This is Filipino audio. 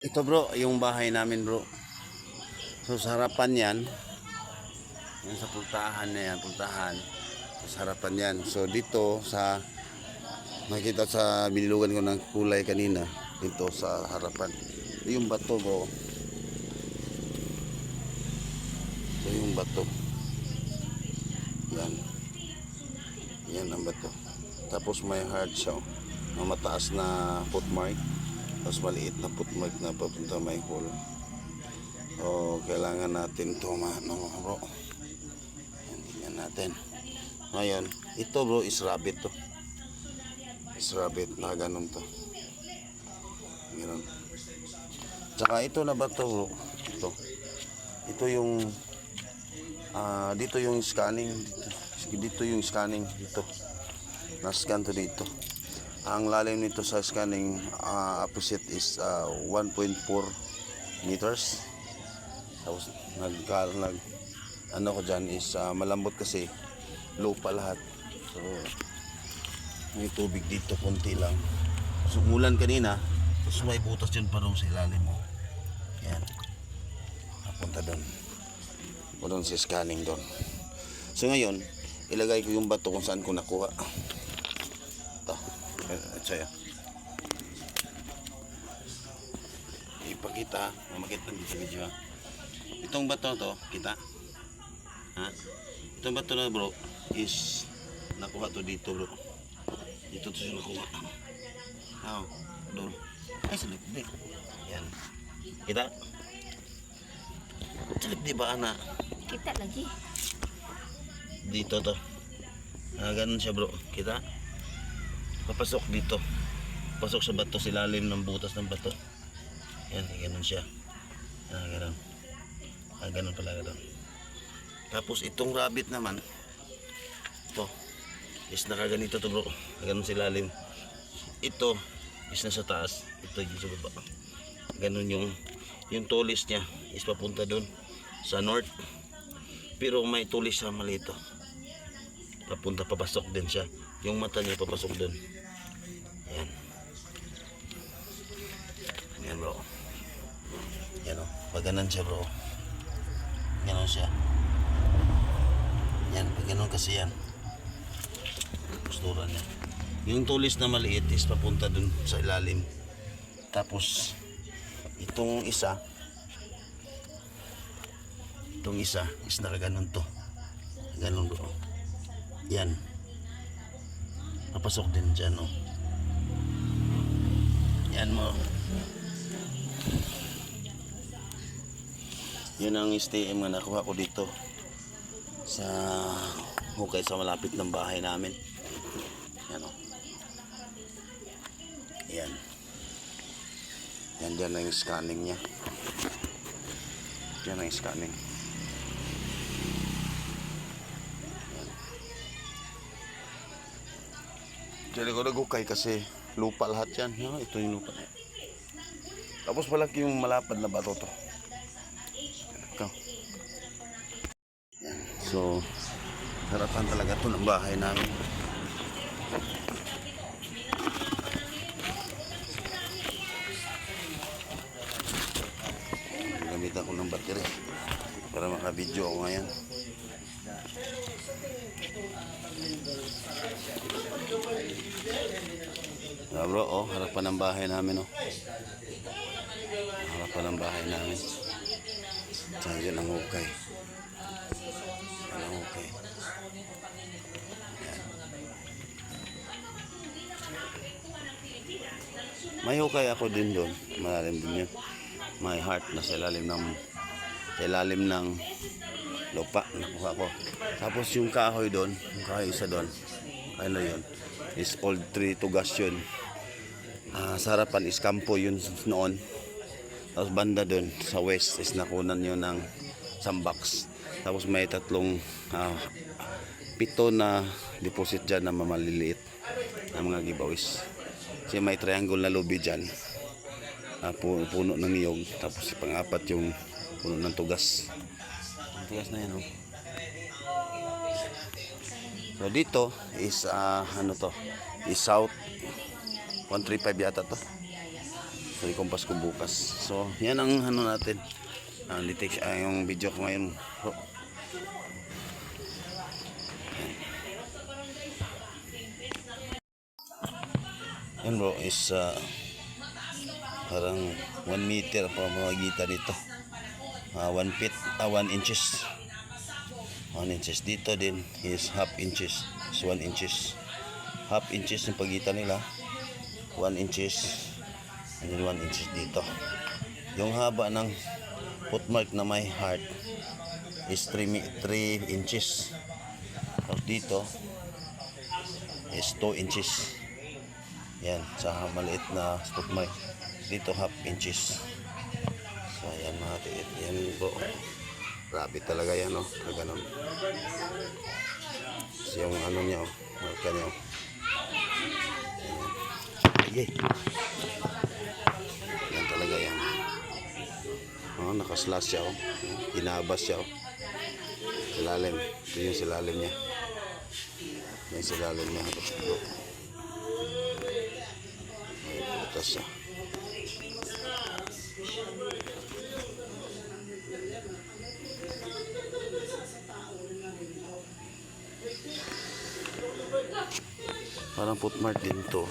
Ito bro, yung bahay namin bro. So sa harapan yan, yung sa pultahan na yan, pultahan. Sa harapan yan. So dito sa, makikita sa binilugan ko ng kulay kanina, dito sa harapan. Ito yung bato bro. Ito yung bato. Yan. Yan ang bato. Tapos may hard siya. May mataas na footmark. Tapos maliit na footmark na papunta may hole. So, kailangan natin ito bro. Tingnan natin. Ngayon, ito bro is rabbit to. Is rabbit na ganun to. Ganun. Tsaka ito na ba to bro? Ito. Ito yung dito yung scanning dito yung scanning dito. Na-scan to dito. Ang lalim nito sa scanning opposite is 1.4 meters. Tapos ano ko dyan is malambot kasi lupa lahat. So may tubig dito konti lang. So umulan kanina, tapos may butas dyan pa rin sa ilalim mo. Yan. Napunta doon. Doon si scanning doon. So ngayon, ilagay ko yung bato kung saan ko nakuha. Ito. Ito yan. Ipakita. Makita dito sa video. Itong bato to, kita? Ha? Itong bato na bro is nakuha to dito bro. Dito to siya nakuha. Doon. Ay, salip di. Yan. Kita? Salip di ba anak? Kita lagi. Dito to. Ganun siya bro. Kita? Papasok dito. Pasok sa bato, silalim ng butas ng bato. Yan, ganun siya. Ganun. Ganun pala ganun. Tapos itong rabbit naman, ito is nakaganito to bro. Ganun silalim. Ito is nasa taas. Ito yung sa baba. Ganun yung tulis niya is papunta doon sa north. Pero may tulis sa malito. Papunta, papasok din siya. Yung mata niya papasok doon. Ayan. Ayan bro. Yan o. Paganan siya bro. Ganon siya. Yan. Paganon kasi yan. Postura niya. Yung tulis na maliit is papunta doon sa ilalim. Tapos itong isa is nakaganon to. Ganon bro. Yan. Papasok din dyan oh. Yan mo. Yun ang STM na nakuha ko dito sa hukay sa malapit ng bahay namin. Yan oh. Yan. Yan dyan na yung scanning nya. Yan ang scanning. Diyan ko nagukay kasi lupa lahat yan. Ito yung lupa. Tapos malaki yung malapad na bato to. Ito. Yan. So, harapan talaga ito ng bahay namin. Gamitan ko ng battery para maka-video ako ngayon. Bro, oh, harapan ng bahay namin, oh. Harapan ng bahay namin. Diyan ang hukay. Yan ang hukay. Yan. May hukay ako din doon. Malalim din yun. May heart na sa ilalim ng lupa. Nakuha ko. Tapos yung kahoy doon, yung kahoy isa doon, ano yun, is old tree tugas yun. Sa harapan is kampo yun noon. Tapos banda doon sa west is nakunan yun ng sandbox. Tapos may tatlong 7 na deposit dyan na maliliit na mga giveaways. Kasi may triangle na lobby dyan, puno ng niyog. Tapos pang-apat yung puno ng tugas. Ang tugas na yan oh. So dito is ano to, is south 135 yata to. Ikompas ko bukas. So, yan ang ano natin. Detection, yung video ko ngayon. Bro. Yan bro, is parang 1 meter pa magitan dito. 1 feet, 1 inches. 1 inches. Dito din is half inches. Is 1 inches. Half inches yung pagitan nila. 1 inches. And then 1 inches dito. Yung haba ng footmark na may heart is 3 inches. Tapos dito is 2 inches. Yan, sa maliit na footmark. Dito half inches. So yan mga tiit. Yan po. Grabe talaga yan, oh. Ganun. So, yung ano niya, oh. Marka niya, oh. Ayay. Yan talaga yan. Oh, nakaslas siya, oh. Hinabas siya, oh. Silalim. Ito yung silalim niya. Yung silalim niya. May putas siya. Parang footmark din to.